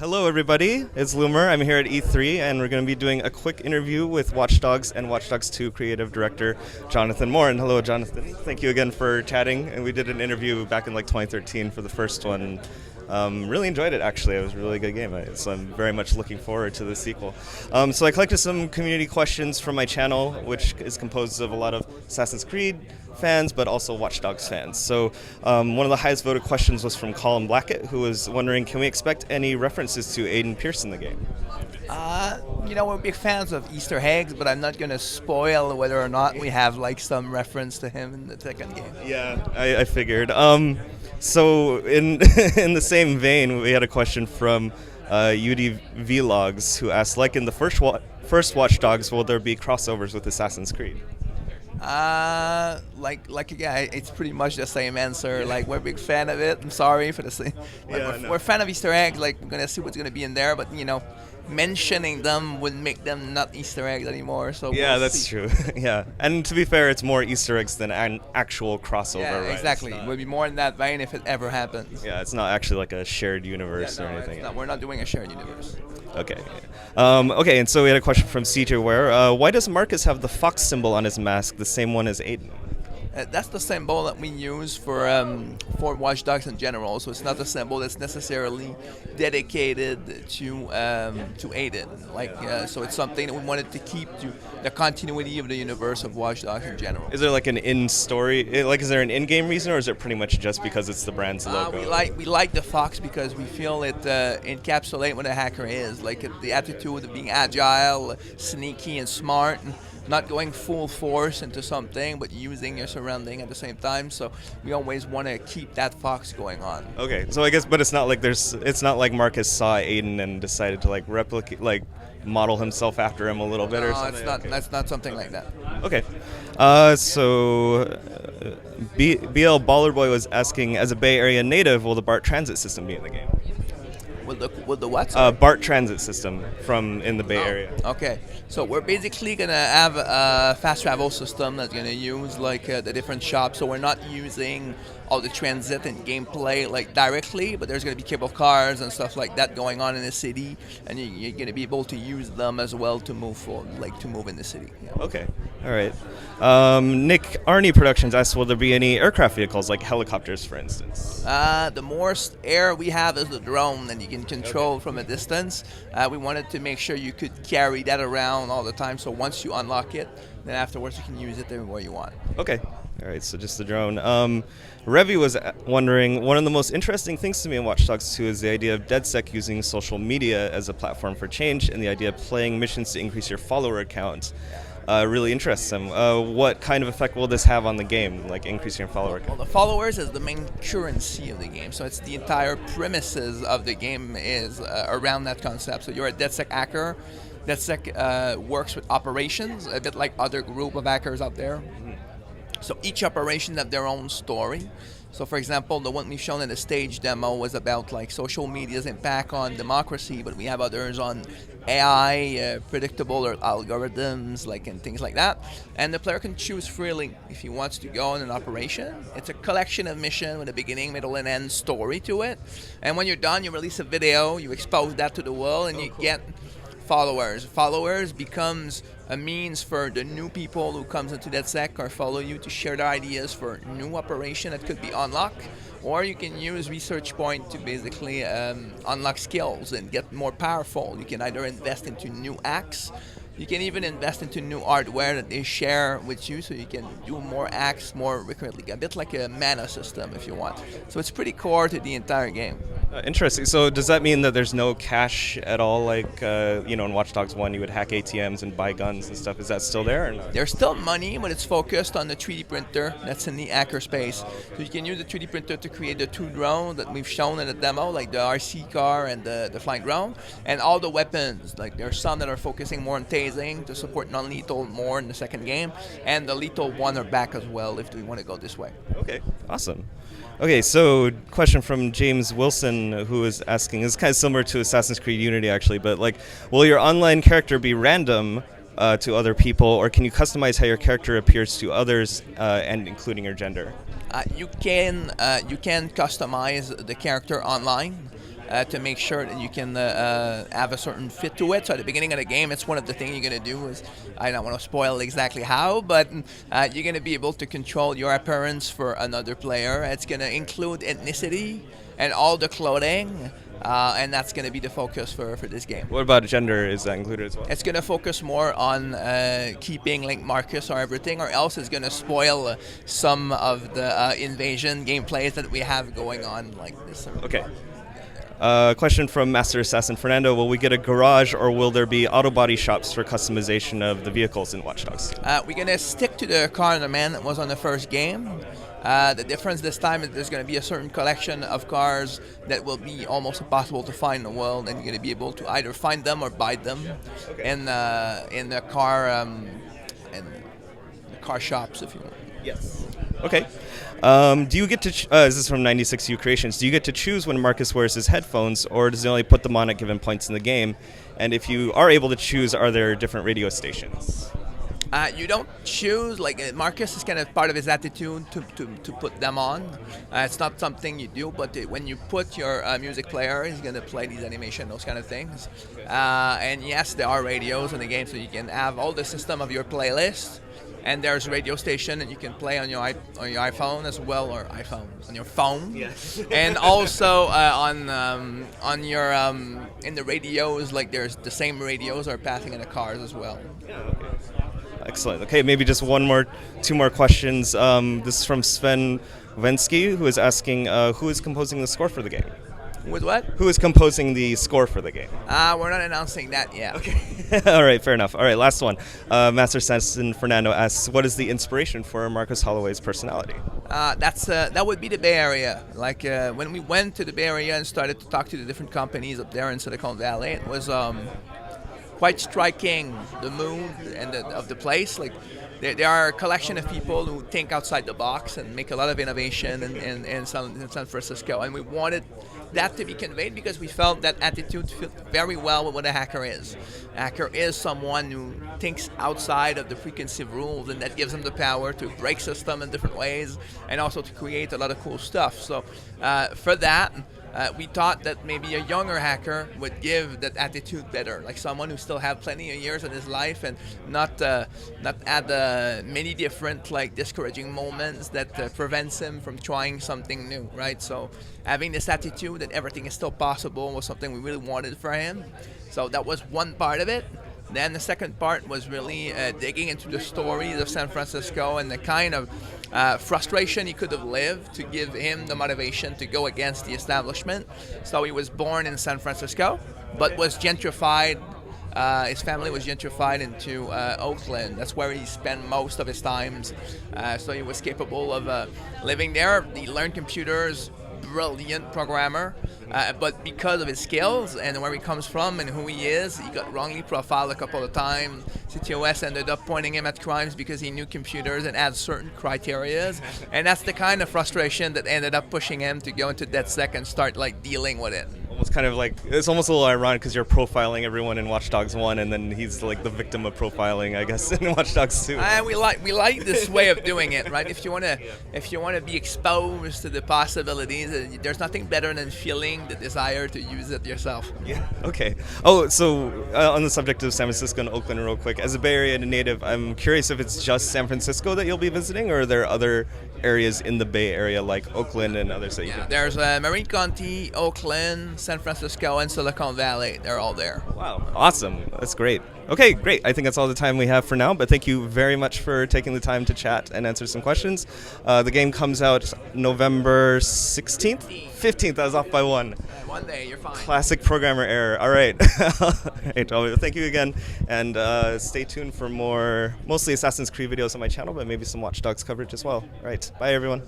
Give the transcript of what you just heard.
Hello, everybody. It's Loomer. I'm here at E3, and we're going to be doing a quick interview with Watch Dogs and Watch Dogs 2 creative director Jonathan Morin. Hello, Jonathan. Thank you again for chatting. And we did an interview back in 2013 for the first one. Really enjoyed it, actually. It was a really good game, so I'm very much looking forward to the sequel. So I collected some community questions from my channel, which is composed of a lot of Assassin's Creed fans, but also Watch Dogs fans. So one of the highest voted questions was from Colin Blackett, who was wondering, can we expect any references to Aiden Pierce in the game? We're big fans of Easter eggs, but I'm not going to spoil whether or not we have some reference to him in the second game. Yeah, I figured. So in in the same vein, we had a question from UD Vlogs, who asked, like in the first Watch Dogs, will there be crossovers with Assassin's Creed? It's pretty much the same answer. We're a big fan of it. I'm sorry for the same. We're a fan of Easter eggs. We're gonna see what's gonna be in there, but mentioning them would make them not Easter eggs anymore. So yeah, that's true. Yeah, and to be fair, it's more Easter eggs than an actual crossover. Yeah, right? exactly. It would be more in that vein if it ever happens. Yeah, it's not actually like a shared universe or anything. We're not doing a shared universe. Okay. Okay, and so we had a question from CJ Ware. Why does Marcus have the fox symbol on his mask, the same one as Aiden? That's the symbol that we use for Watch Dogs in general. So it's not a symbol that's necessarily dedicated to Aiden. So it's something that we wanted to keep to the continuity of the universe of Watch Dogs in general. Is there an in-story? Is there an in-game reason, or is it pretty much just because it's the brand's logo? We like the fox because we feel it encapsulates what a hacker is. The attitude of being agile, sneaky, and smart. And not going full force into something, but using your surrounding at the same time. So we always want to keep that fox going on. Okay, so I guess, but it's not like Marcus saw Aiden and decided to replicate, model himself after him a little bit or something. No, it's not. Okay. That's not something like that. Okay, BL Baller Boy was asking, as a Bay Area native, will the BART Transit system be in the game? With the what? BART Transit system in the Bay Area. Okay, so we're basically gonna have a fast travel system that's gonna use the different shops. So we're not using all the transit and gameplay directly, but there's gonna be cable cars and stuff like that going on in the city, and you're gonna be able to use them as well to move forward, to move in the city. Yeah. Okay, all right. Nick Arnie Productions asked, will there be any aircraft vehicles like helicopters, for instance? The more air we have is the drone that you can control from a distance. We wanted to make sure you could carry that around all the time, so once you unlock it, then afterwards you can use it everywhere you want. Okay. All right, so just the drone. Revi was wondering, one of the most interesting things to me in Watch Dogs 2 is the idea of DedSec using social media as a platform for change, and the idea of playing missions to increase your follower count. Really interests him. What kind of effect will this have on the game, increasing your follower count? Well, the followers is the main currency of the game, so it's the entire premises of the game is around that concept. So you're a DedSec hacker. DedSec works with operations, a bit like other group of hackers out there. Mm-hmm. So each operation have their own story. So for example, the one we've shown in the stage demo was about social media's impact on democracy, but we have others on AI, predictable algorithms, and things like that. And the player can choose freely if he wants to go on an operation. It's a collection of missions with a beginning, middle, and end story to it. And when you're done, you release a video, you expose that to the world, and you get followers. Followers becomes a means for the new people who comes into DedSec or follow you to share their ideas for new operation that could be unlocked, or you can use research point to basically unlock skills and get more powerful. You can either invest into new acts, you can even invest into new hardware that they share with you, so you can do more acts more recurrently, a bit like a mana system if you want. So it's pretty core to the entire game. Interesting. So does that mean that there's no cash at all? In Watch Dogs 1, you would hack ATMs and buy guns and stuff. Is that still there or not? There's still money, but it's focused on the 3D printer that's in the hacker space. So you can use the 3D printer to create the two drones that we've shown in the demo, like the RC car and the flying drone, and all the weapons. There's some that are focusing more on tasing to support non-lethal more in the second game, and the lethal one are back as well if we want to go this way. Okay, awesome. Okay, so question from James Wilson, who is asking, this is kind of similar to Assassin's Creed Unity actually, but will your online character be random to other people, or can you customize how your character appears to others, and including your gender? You can customize the character online. to make sure that you can have a certain fit to it. So at the beginning of the game, it's one of the things you're going to do is, I don't want to spoil exactly how, but you're going to be able to control your appearance for another player. It's going to include ethnicity and all the clothing. And that's going to be the focus for this game. What about gender? Is that included as well? It's going to focus more on keeping like Marcus or everything, or else it's going to spoil some of the invasion gameplays that we have going on like this. Okay. Question from Master Assassin Fernando: will we get a garage, or will there be auto body shops for customization of the vehicles in Watch Dogs? We're going to stick to the car in the man that was on the first game. The difference this time is there's going to be a certain collection of cars that will be almost impossible to find in the world, and you're going to be able to either find them or buy them in the car shops, if you want. Yes. Okay. Do you get to? This is from 96U Creations. Do you get to choose when Marcus wears his headphones, or does he only put them on at given points in the game? And if you are able to choose, are there different radio stations? You don't choose, like Marcus is kind of part of his attitude to put them on. It's not something you do, but when you put your music player, he's going to play these animation, those kind of things. And yes, there are radios in the game, so you can have all the system of your playlist. And there's a radio station that you can play on your iPhone as well, or on your phone. Yes. And also on your in the radios, like there's the same radios are passing in the cars as well. Yeah. Okay. Excellent. Okay, maybe just two more questions. This is from Sven Wensky, who is asking, who is composing the score for the game? With what? Who is composing the score for the game? We're not announcing that yet. Okay. All right, fair enough. All right, last one. Master Assassin Fernando asks, what is the inspiration for Marcus Holloway's personality? That would be the Bay Area. Like when we went to the Bay Area and started to talk to the different companies up there in Silicon Valley, it was quite striking, the mood and of the place. Like there are a collection of people who think outside the box and make a lot of innovation in San Francisco, and we wanted that to be conveyed because we felt that attitude fit very well with what a hacker is. A hacker is someone who thinks outside of the preconceived rules, and that gives them the power to break system in different ways and also to create a lot of cool stuff. So for that, we thought that maybe a younger hacker would give that attitude better, like someone who still have plenty of years in his life and not add many different like discouraging moments that prevents him from trying something new, right? So having this attitude that everything is still possible was something we really wanted for him. So that was one part of it. Then the second part was really digging into the stories of San Francisco and the kind of frustration he could have lived to give him the motivation to go against the establishment. So he was born in San Francisco, but was gentrified. His family was gentrified into Oakland. That's where he spent most of his times. So he was capable of living there. He learned computers. Brilliant programmer, but because of his skills and where he comes from and who he is, he got wrongly profiled a couple of times. CTOS ended up pointing him at crimes because he knew computers and had certain criteria, and that's the kind of frustration that ended up pushing him to go into DedSec and start like dealing with it. Almost kind of like, it's almost a little ironic because you're profiling everyone in Watch Dogs 1, and then he's like the victim of profiling, I guess, in Watch Dogs 2. We like this way of doing it, right? If you wanna be exposed to the possibilities, there's nothing better than feeling the desire to use it yourself. Yeah. Okay. Oh, so on the subject of San Francisco and Oakland, real quick, as a Bay Area native, I'm curious if it's just San Francisco that you'll be visiting, or are there other areas in the Bay Area like Oakland and others that you can? There's Marin County, Oakland, San Francisco, and Silicon Valley. They're all there. Wow. Awesome. That's great. Okay, great. I think that's all the time we have for now, but thank you very much for taking the time to chat and answer some questions. The game comes out November 16th? 15th. I was off by one. One day, you're fine. Classic programmer error. All right. All right. Well, thank you again, and stay tuned for more, mostly Assassin's Creed videos on my channel, but maybe some Watch Dogs coverage as well. All right. Bye, everyone.